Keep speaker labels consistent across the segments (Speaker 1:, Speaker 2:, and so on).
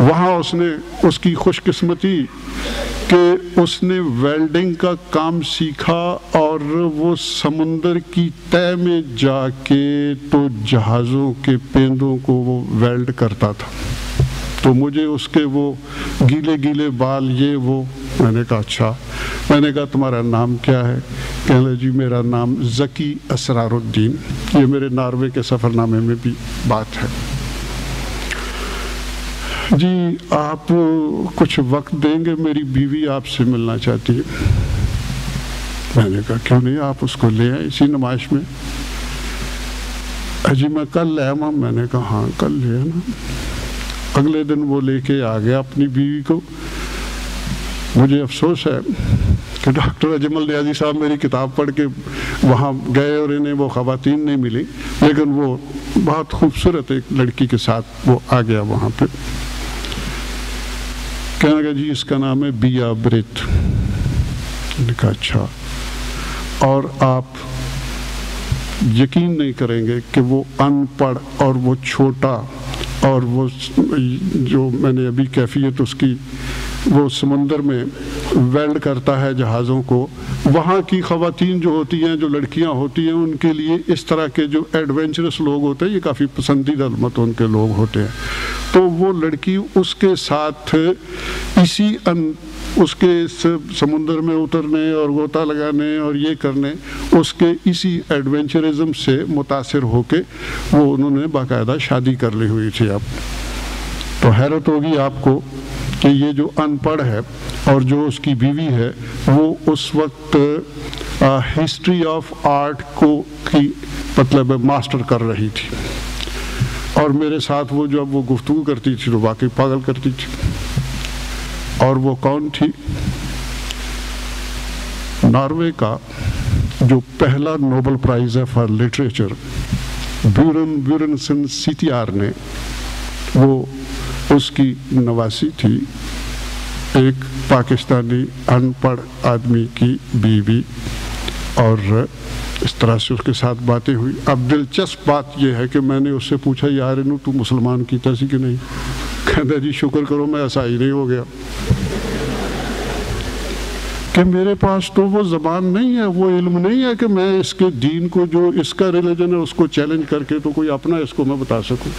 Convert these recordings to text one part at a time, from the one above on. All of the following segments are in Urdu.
Speaker 1: وہاں اس کی خوش قسمتی کہ اس نے ویلڈنگ کا کام سیکھا اور وہ سمندر کی تہہ میں جا کے تو جہازوں کے پیندوں کو وہ ویلڈ کرتا تھا. تو مجھے اس کے وہ گیلے گیلے بال یہ وہ، میں نے کہا اچھا. میں نے کہا تمہارا نام کیا ہے؟ کہنے لگا جی میرا نام ذکی اسرار الدین. یہ میرے ناروے کے سفر نامے میں بھی بات ہے. جی آپ کچھ وقت دیں گے، میری بیوی آپ سے ملنا چاہتی ہے. میں نے کہا کیوں نہیں، آپ اس کو لے آئیں اسی نمائش میں. جی میں کل لے آؤں. میں نے کہا ہاں کل لے آنا. اگلے دن وہ لے کے آ گیا اپنی بیوی کو. مجھے افسوس ہے کہ ڈاکٹر اجمل نیازی صاحب میری کتاب پڑھ کے وہاں گئے اور انہیں وہ خواتین نہیں ملی، لیکن وہ بہت خوبصورت ایک لڑکی کے ساتھ وہ آ گیا وہاں پہ. کہنے لگا جی اس کا نام ہے بیا برت. میں نے کہا اچھا. اور آپ یقین نہیں کریں گے کہ وہ ان پڑھ اور وہ چھوٹا اور وہ جو میں نے ابھی کیفیت اس کی، وہ سمندر میں ویلڈ کرتا ہے جہازوں کو. وہاں کی خواتین جو ہوتی ہیں، جو لڑکیاں ہوتی ہیں، ان کے لیے اس طرح کے جو ایڈونچرس لوگ ہوتے ہیں یہ کافی پسندیدہ مت ان کے لوگ ہوتے ہیں. تو وہ لڑکی اس کے ساتھ اس کے سمندر میں اترنے اور غوطہ لگانے اور یہ کرنے، اس کے اسی ایڈونچرزم سے متاثر ہو کے وہ انہوں نے باقاعدہ شادی کر لی ہوئی تھی. اب تو حیرت ہوگی آپ کو کہ یہ جو ان پڑھ ہے اور جو اس کی بیوی ہے وہ اس وقت ہسٹری آف آرٹ کی مطلب ماسٹر کر رہی تھی. اور میرے ساتھ وہ جب وہ گفتگو کرتی تھی تو واقعی پاگل کرتی تھی. اور وہ کون تھی؟ ناروے کا جو پہلا نوبل پرائز ہے فار لٹریچر، بیورنسن سیتیار نے، وہ اس کی نواسی تھی. ایک پاکستانی ان پڑھ آدمی کی بیوی. اور اس طرح سے اس کے ساتھ باتیں ہوئی. اب دلچسپ بات یہ ہے کہ میں نے اس سے پوچھا یار انو تو مسلمان کی تیسی کہ نہیں؟ کہتا جی شکر کرو میں عیسائی نہیں ہو گیا. کہ میرے پاس تو وہ زبان نہیں ہے، وہ علم نہیں ہے کہ میں اس کے دین کو، جو اس کا ریلیجن ہے، اس کو چیلنج کر کے تو کوئی اپنا اس کو میں بتا سکوں.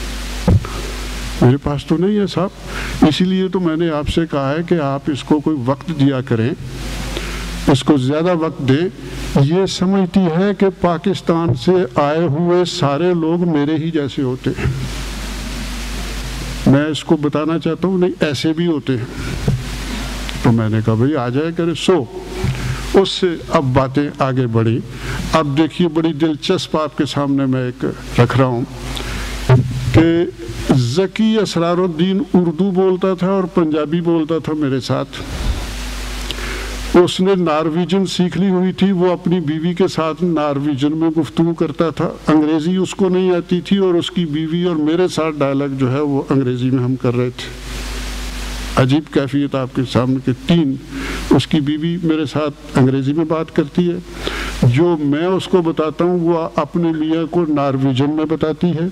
Speaker 1: میرے پاس تو نہیں ہے صاحب. اسی لیے تو میں نے آپ سے کہا ہے کہ آپ اس کو کوئی وقت دیا کریں، اس کو زیادہ وقت دیں. یہ سمجھتی ہے کہ پاکستان سے آئے ہوئے سارے لوگ میرے ہی جیسے ہوتے ہیں. میں اس کو بتانا چاہتا ہوں نہیں ایسے بھی ہوتے ہیں. تو میں نے کہا بھئی آ جائے کرے. اس سے اب باتیں آگے بڑھی. اب دیکھیے بڑی دلچسپ آپ کے سامنے میں ایک رکھ رہا ہوں کہ ذکی اسرار الدین اردو بولتا تھا اور پنجابی بولتا تھا میرے ساتھ. اس نے نارویجن سیکھ لی ہوئی تھی. وہ اپنی بیوی کے ساتھ نارویجن میں گفتگو کرتا تھا. انگریزی اس کو نہیں آتی تھی اور اس کی بیوی اور میرے ساتھ ڈائلاگ جو ہے وہ انگریزی میں ہم کر رہے تھے. عجیب کیفیت آپ کے سامنے کہ 3 اس کی بیوی میرے ساتھ انگریزی میں بات کرتی ہے. جو میں اس کو بتاتا ہوں وہ اپنے میاں کو نارویجن میں بتاتی ہے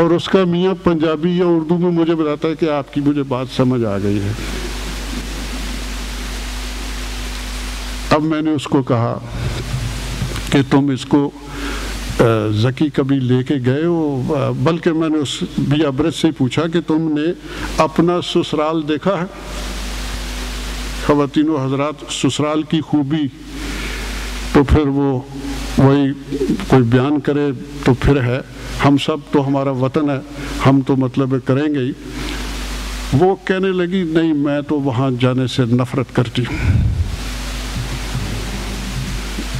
Speaker 1: اور اس کا میاں پنجابی یا اردو میں مجھے بتاتا ہے کہ آپ کی مجھے بات سمجھ آ گئی ہے. اب میں نے اس کو کہا کہ تم اس کو ذکی کبھی لے کے گئے ہو؟ بلکہ میں نے اس بیا برت سے پوچھا کہ تم نے اپنا سسرال دیکھا ہے؟ خواتین و حضرات سسرال کی خوبی تو پھر وہی کوئی بیان کرے تو پھر ہے. ہم سب تو ہمارا وطن ہے، ہم تو مطلب کریں گے ہی. وہ کہنے لگی نہیں میں تو وہاں جانے سے نفرت کرتی ہوں.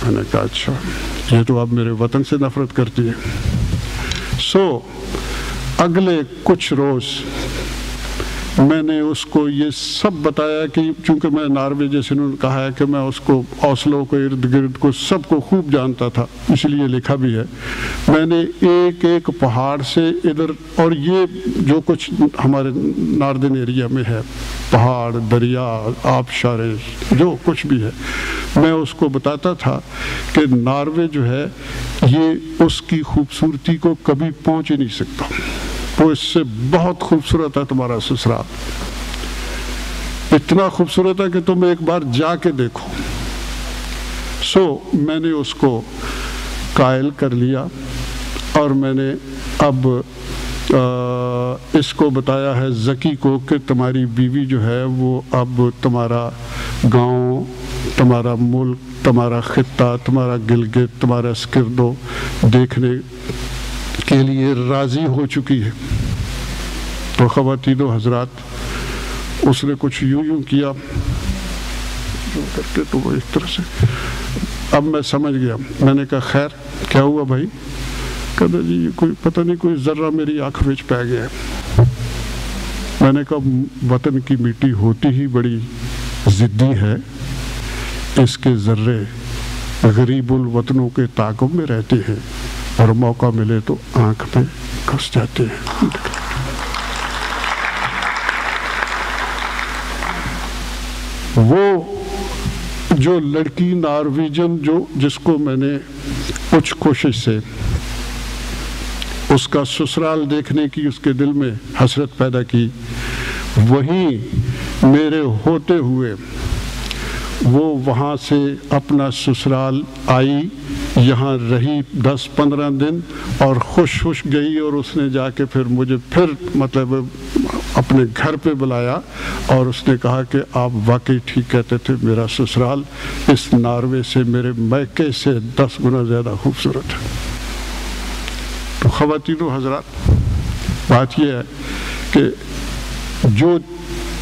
Speaker 1: میں نے کہا اچھا یہ تو اب میرے وطن سے نفرت کرتی ہے. اگلے کچھ روز میں نے اس کو یہ سب بتایا کہ چونکہ میں ناروے جیسے انہوں نے کہا ہے کہ میں اس کو اوسلو کو ارد گرد کو سب کو خوب جانتا تھا، اس لیے لکھا بھی ہے. میں نے ایک ایک پہاڑ سے ادھر، اور یہ جو کچھ ہمارے ناردن ایریا میں ہے، پہاڑ، دریا، آبشاریں، جو کچھ بھی ہے، میں اس کو بتاتا تھا کہ ناروے جو ہے یہ اس کی خوبصورتی کو کبھی پہنچ ہی نہیں سکتا. وہ اس سے بہت خوبصورت ہے تمہارا سسرال، اتنا خوبصورت ہے کہ تم ایک بار جا کے دیکھو۔ سو میں نے اس کو قائل کر لیا اور میں نے اب اس کو بتایا ہے ذکی کو کہ تمہاری بیوی جو ہے وہ اب تمہارا گاؤں، تمہارا ملک، تمہارا خطہ، تمہارا گلگت، تمہارا اسکردو دیکھنے کے لیے راضی ہو چکی ہے۔ تو خواتین و حضرات، اس نے کچھ یوں کیا جو کرتے تو وہ اس طرح سے، اب میں سمجھ گیا۔ میں نے کہا خیر کیا ہوا بھائی؟ کہتا جی کوئی پتہ نہیں، کوئی ذرہ میری آنکھ وچ پی گیا ہے۔ میں نے کہا وطن کی مٹی ہوتی ہی بڑی ضدی ہے، اس کے ذرے غریب الوطنوں کے تعاقب میں رہتے ہیں اور موقع ملے تو آنکھ میں گھس جاتے ہیں۔ وہ جو لڑکی نارویجن جس کو میں نے کچھ کوشش سے اس کا سسرال دیکھنے کی اس کے دل میں حسرت پیدا کی، وہیں میرے ہوتے ہوئے وہ وہاں سے اپنا سسرال آئی، یہاں رہی 10-15 دن اور خوش گئی، اور اس نے جا کے پھر مجھے پھر مطلب اپنے گھر پہ بلایا اور اس نے کہا کہ آپ واقعی ٹھیک کہتے تھے، میرا سسرال اس ناروے سے، میرے میکے سے 10 گنا زیادہ خوبصورت ہے۔ تو خواتین و حضرات، بات یہ ہے کہ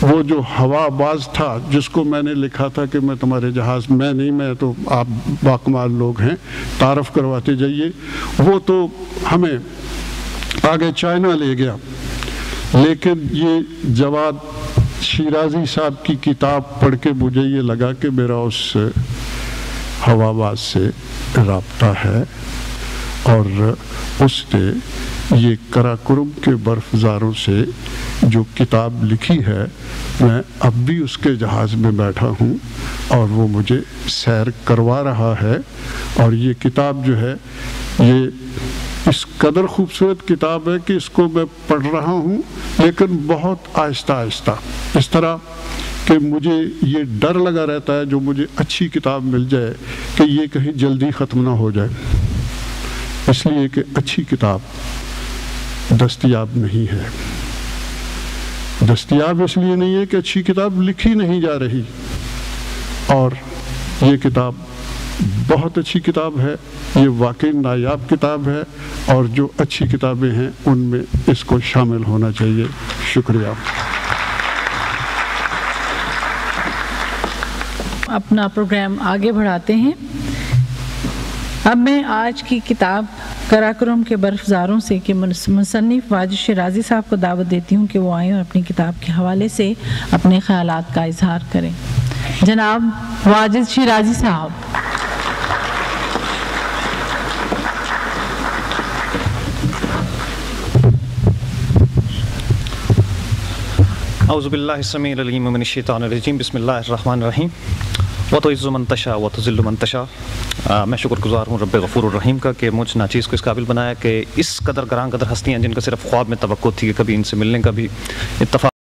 Speaker 1: وہ جو ہوا باز تھا جس کو میں نے لکھا تھا کہ میں تمہارے جہاز، میں نہیں، میں تو آپ باکمال لوگ ہیں، تعارف کرواتے جائیے، وہ تو ہمیں آگے چائنا لے گیا۔ لیکن یہ جواد شیرازی صاحب کی کتاب پڑھ کے مجھے یہ لگا کہ میرا اس ہوا باز سے رابطہ ہے، اور اس نے یہ قراقرم کے برفزاروں سے جو کتاب لکھی ہے، میں اب بھی اس کے جہاز میں بیٹھا ہوں اور وہ مجھے سیر کروا رہا ہے۔ اور یہ کتاب جو ہے یہ اس قدر خوبصورت کتاب ہے کہ اس کو میں پڑھ رہا ہوں، لیکن بہت آہستہ آہستہ، اس طرح کہ مجھے یہ ڈر لگا رہتا ہے جو مجھے اچھی کتاب مل جائے کہ یہ کہیں جلدی ختم نہ ہو جائے، اس لیے کہ اچھی کتاب دستیاب نہیں ہے۔ دستیاب اس لیے نہیں ہے کہ اچھی کتاب لکھی نہیں جا رہی، اور یہ کتاب بہت اچھی کتاب ہے، یہ واقعی نایاب کتاب ہے، اور جو اچھی کتابیں ہیں ان میں اس کو شامل ہونا چاہیے۔ شکریہ۔
Speaker 2: اپنا پروگرام آگے بڑھاتے ہیں۔ اب میں آج کی کتاب قراقرم کے برفزاروں سے کے مصنف واجد شیرازی صاحب کو دعوت دیتی ہوں کہ وہ آئیں اور اپنی کتاب کے حوالے سے اپنے خیالات کا اظہار کریں۔ جناب واجد شیرازی صاحب۔
Speaker 3: اعوذ باللہ السمیع العلیم من الشیطان الرجیم، بسم اللہ الرحمن الرحیم۔ وَتُعِزُّ مَن تَشَاءُ وَتُذِلُّ مَن تَشَاءُ۔ میں شکر گزار ہوں رب غفور الرحیم کا کہ مجھ ناچیز کو اس قابل بنایا کہ اس قدر گراں قدر ہستیاں جن کا صرف خواب میں توقع تھی کہ کبھی ان سے ملنے کا بھی اتفاق